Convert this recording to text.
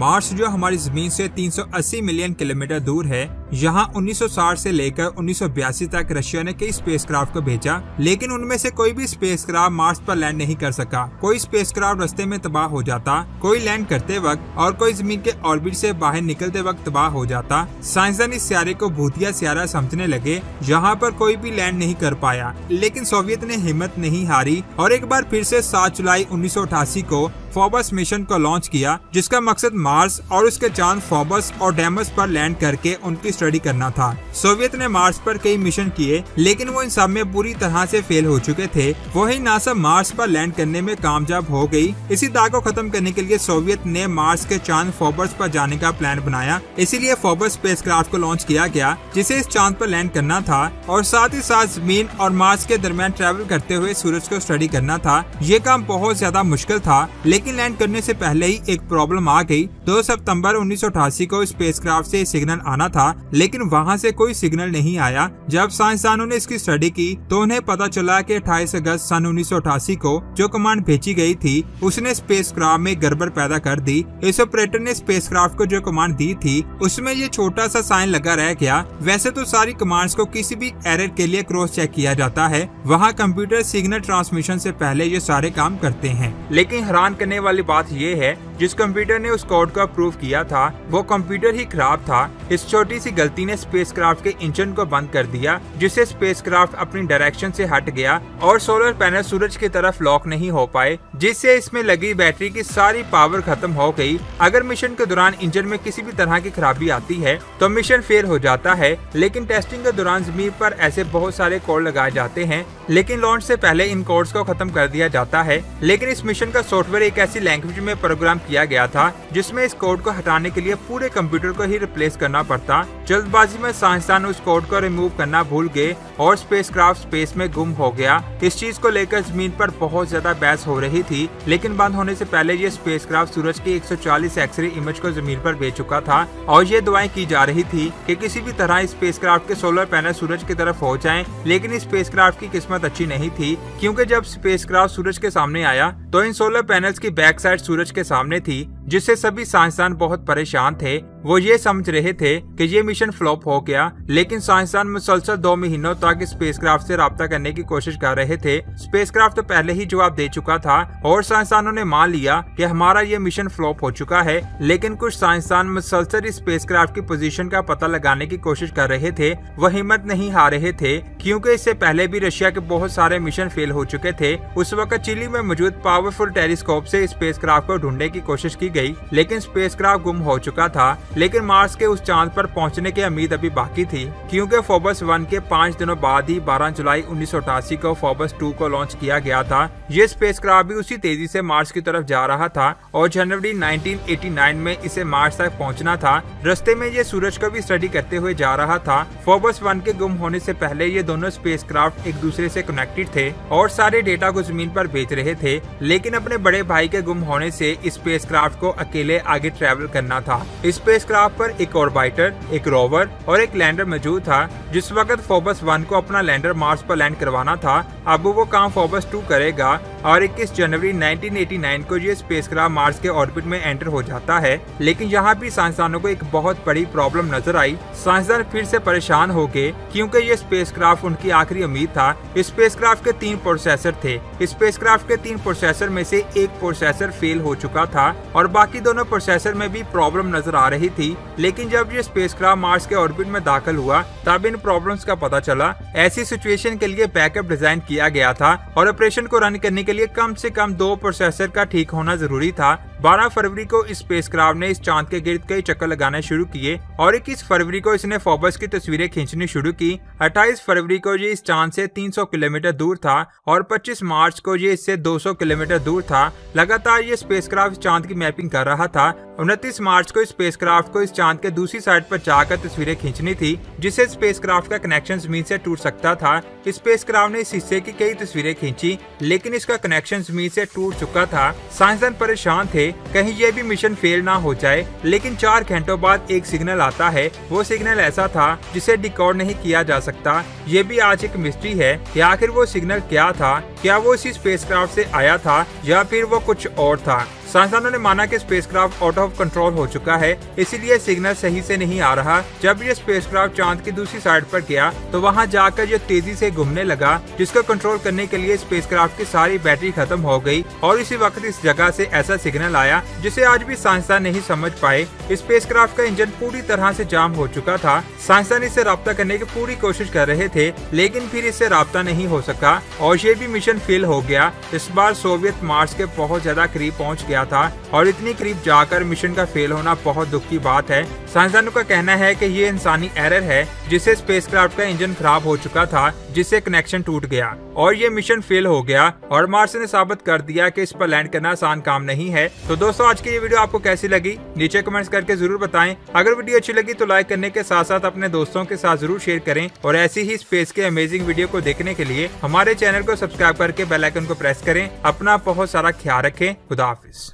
Mars जो हमारी जमीन से 380 मिलियन किलोमीटर दूर है, यहाँ 1960 से लेकर 1982 तक रशिया ने कई स्पेसक्राफ्ट को भेजा, लेकिन उनमें से कोई भी स्पेसक्राफ्ट मार्स पर लैंड नहीं कर सका। कोई स्पेसक्राफ्ट रास्ते में तबाह हो जाता, कोई लैंड करते वक्त और कोई जमीन के ऑर्बिट से बाहर निकलते वक्त तबाह हो जाता। साइंसदान इस सियारे को भूतिया सियारा समझने लगे, जहाँ पर कोई भी लैंड नहीं कर पाया। लेकिन सोवियत ने हिम्मत नहीं हारी और एक बार फिर से 7 जुलाई 1988 को फोबस मिशन को लॉन्च किया, जिसका मकसद मार्स और उसके चांद फोबस और डेमस पर लैंड करके उनकी स्टडी करना था। सोवियत ने मार्स पर कई मिशन किए, लेकिन वो इन सब में बुरी तरह से फेल हो चुके थे। वही नासा मार्स पर लैंड करने में कामयाब हो गई। इसी दाग को खत्म करने के लिए सोवियत ने मार्स के चांद फोबस पर जाने का प्लान बनाया। इसीलिए फोबस स्पेसक्राफ्ट को लॉन्च किया गया, जिसे इस चांद पर लैंड करना था और साथ ही साथ जमीन और मार्स के दरमियान ट्रैवल करते हुए सूरज को स्टडी करना था। ये काम बहुत ज्यादा मुश्किल था, लेकिन लैंड करने से पहले ही एक प्रॉब्लम आ गई। 2 सितंबर 1988 को स्पेसक्राफ्ट से सिग्नल आना था, लेकिन वहां से कोई सिग्नल नहीं आया। जब साइंसदानों ने इसकी स्टडी की तो उन्हें पता चला कि 28 अगस्त सन 1988 को जो कमांड भेजी गई थी, उसने स्पेसक्राफ्ट में गड़बड़ पैदा कर दी। इस ऑपरेटर ने स्पेसक्राफ्ट को जो कमांड दी थी, उसमें ये छोटा सा साइन लगा रह गया। वैसे तो सारी कमांड्स को किसी भी एरर के लिए क्रॉस चेक किया जाता है, वहाँ कंप्यूटर सिग्नल ट्रांसमिशन से पहले ये सारे काम करते हैं। लेकिन हैरान करने वाली बात ये है, जिस कंप्यूटर ने उस कोड को अप्रूव किया था, वो कंप्यूटर ही खराब था। इस छोटी सी गलती ने स्पेसक्राफ्ट के इंजन को बंद कर दिया, जिससे स्पेसक्राफ्ट अपनी डायरेक्शन से हट गया और सोलर पैनल सूरज की तरफ लॉक नहीं हो पाए, जिससे इसमें लगी बैटरी की सारी पावर खत्म हो गई। अगर मिशन के दौरान इंजन में किसी भी तरह की खराबी आती है तो मिशन फेल हो जाता है। लेकिन टेस्टिंग के दौरान जमीन पर ऐसे बहुत सारे कोड लगाए जाते हैं, लेकिन लॉन्च से पहले इन कोड्स को खत्म कर दिया जाता है। लेकिन इस मिशन का सॉफ्टवेयर एक ऐसी लैंग्वेज में प्रोग्राम किया गया था, जिसमें इस कोड को हटाने के लिए पूरे कंप्यूटर को ही रिप्लेस करना पड़ता। जल्दबाजी में साइंसदान उस कोड को रिमूव करना भूल गए और स्पेसक्राफ्ट स्पेस में गुम हो गया। इस चीज को लेकर जमीन पर बहुत ज्यादा बहस हो रही थी, लेकिन बंद होने से पहले ये स्पेसक्राफ्ट सूरज की 140 एक्सरे इमेज को जमीन पर भेज चुका था और ये दुआएं की जा रही थी कि किसी भी तरह स्पेसक्राफ्ट के सोलर पैनल सूरज की तरफ हो जाएं। लेकिन स्पेसक्राफ्ट की किस्मत अच्छी नहीं थी, क्योंकि जब स्पेसक्राफ्ट सूरज के सामने आया तो इन सोलर पैनल्स की बैक साइड सूरज के सामने थी, जिससे सभी साइंसदान बहुत परेशान थे। वो ये समझ रहे थे कि ये मिशन फ्लॉप हो गया, लेकिन साइंसदान मुसलसल 2 महीनों तक स्पेसक्राफ्ट से राब्ता करने की कोशिश कर रहे थे। स्पेसक्राफ्ट तो पहले ही जवाब दे चुका था और साइंसदानों ने मान लिया कि हमारा ये मिशन फ्लॉप हो चुका है। लेकिन कुछ साइंसदान मुसलसल स्पेसक्राफ्ट की पोजीशन का पता लगाने की कोशिश कर रहे थे। वो हिम्मत नहीं हार रहे थे, क्योंकि इससे पहले भी रशिया के बहुत सारे मिशन फेल हो चुके थे। उस वक्त चिली में मौजूद पावरफुल टेलीस्कोप से स्पेसक्राफ्ट को ढूंढने की कोशिश की गई, लेकिन स्पेसक्राफ्ट गुम हो चुका था। लेकिन मार्स के उस चांद पर पहुंचने की उम्मीद अभी बाकी थी, क्योंकि फोबस 1 के 5 दिनों बाद ही 12 जुलाई 1988 को फोबस 2 को लॉन्च किया गया था। ये स्पेसक्राफ्ट भी उसी तेजी से मार्स की तरफ जा रहा था और जनवरी 1989 में इसे मार्स तक पहुंचना था। रास्ते में ये सूरज को भी स्टडी करते हुए जा रहा था। फोबस 1 के गुम होने से पहले ये दोनों स्पेसक्राफ्ट एक दूसरे से कनेक्टेड थे और सारे डेटा को जमीन पर भेज रहे थे। लेकिन अपने बड़े भाई के गुम होने से इस स्पेसक्राफ्ट को अकेले आगे ट्रैवल करना था। इस स्पेसक्राफ्ट पर एक ऑर्बिटर, एक रोवर और एक लैंडर मौजूद था। जिस वक्त फोबस 1 को अपना लैंडर मार्स पर लैंड करवाना था, अब वो काम फोबस 2 करेगा और 21 जनवरी 1989 को ये स्पेसक्राफ्ट मार्स के ऑर्बिट में एंटर हो जाता है। लेकिन यहाँ भी साइंसदानों को एक बहुत बड़ी प्रॉब्लम नजर आई। साइंसदान फिर से परेशान हो गए, क्योंकि ये स्पेसक्राफ्ट उनकी आखिरी उम्मीद था। इस स्पेसक्राफ्ट के 3 प्रोसेसर थे। इस स्पेसक्राफ्ट के 3 प्रोसेसर में से एक प्रोसेसर फेल हो चुका था और बाकी दोनों प्रोसेसर में भी प्रॉब्लम नजर आ रही थी। लेकिन जब ये स्पेसक्राफ्ट मार्स के ऑर्बिट में दाखिल हुआ, तब इन प्रॉब्लम्स का पता चला। ऐसी सिचुएशन के लिए बैकअप डिजाइन किया गया था और ऑपरेशन को रन करने के लिए कम से कम 2 प्रोसेसर का ठीक होना जरूरी था। 12 फरवरी को इस स्पेसक्राफ्ट ने इस चांद के गिर्द कई चक्कर लगाने शुरू किए और 21 फरवरी को इसने फोबस की तस्वीरें खींचनी शुरू की। 28 फरवरी को ये इस चांद से 300 किलोमीटर दूर था और 25 मार्च को ये इससे 200 किलोमीटर दूर था। लगातार ये स्पेसक्राफ्ट चांद की मैपिंग कर रहा था। 29 मार्च को स्पेसक्राफ्ट को इस चांद के दूसरी साइड पर जाकर तस्वीरें खींचनी थी, जिससे स्पेसक्राफ्ट का कनेक्शन जमीन से टूट सकता था। स्पेसक्राफ्ट ने इस हिस्से की कई तस्वीरें खींची, लेकिन इसका कनेक्शन जमीन से टूट चुका था। साइंसदान परेशान थे, कहीं ये भी मिशन फेल ना हो जाए। लेकिन 4 घंटों बाद एक सिग्नल आता है। वो सिग्नल ऐसा था जिसे डिकोड नहीं किया जा सकता। ये भी आज एक मिस्ट्री है कि आखिर वो सिग्नल क्या था। क्या वो इसी स्पेसक्राफ्ट से आया था या फिर वो कुछ और था। साइंसदानों ने माना कि स्पेसक्राफ्ट आउट ऑफ कंट्रोल हो चुका है, इसीलिए सिग्नल सही से नहीं आ रहा। जब ये स्पेसक्राफ्ट चांद की दूसरी साइड पर गया तो वहाँ जाकर ये तेजी से घूमने लगा, जिसको कंट्रोल करने के लिए स्पेसक्राफ्ट की सारी बैटरी खत्म हो गई और इसी वक्त इस जगह से ऐसा सिग्नल आया जिसे आज भी साइंसदान नहीं समझ पाए। स्पेसक्राफ्ट का इंजन पूरी तरह से जाम हो चुका था। साइंसदान इससे राब्ता करने की पूरी कोशिश कर रहे थे, लेकिन फिर इससे राब्ता नहीं हो सका और ये भी मिशन फेल हो गया। इस बार सोवियत मार्स के बहुत ज्यादा करीब पहुंच गया था और इतनी करीब जाकर मिशन का फेल होना बहुत दुख की बात है। साइंसदानों का कहना है कि ये इंसानी एरर है, जिससे स्पेसक्राफ्ट का इंजन खराब हो चुका था, जिससे कनेक्शन टूट गया और ये मिशन फेल हो गया और मार्स ने साबित कर दिया कि इस पर लैंड करना आसान काम नहीं है। तो दोस्तों, आज की ये वीडियो आपको कैसी लगी नीचे कमेंट्स करके जरूर बताएं। अगर वीडियो अच्छी लगी तो लाइक करने के साथ साथ अपने दोस्तों के साथ जरूर शेयर करें और ऐसी ही स्पेस के अमेजिंग वीडियो को देखने के लिए हमारे चैनल को सब्सक्राइब करके बेल आइकन को प्रेस करें। अपना बहुत सारा ख्याल रखें। खुदा हाफिज।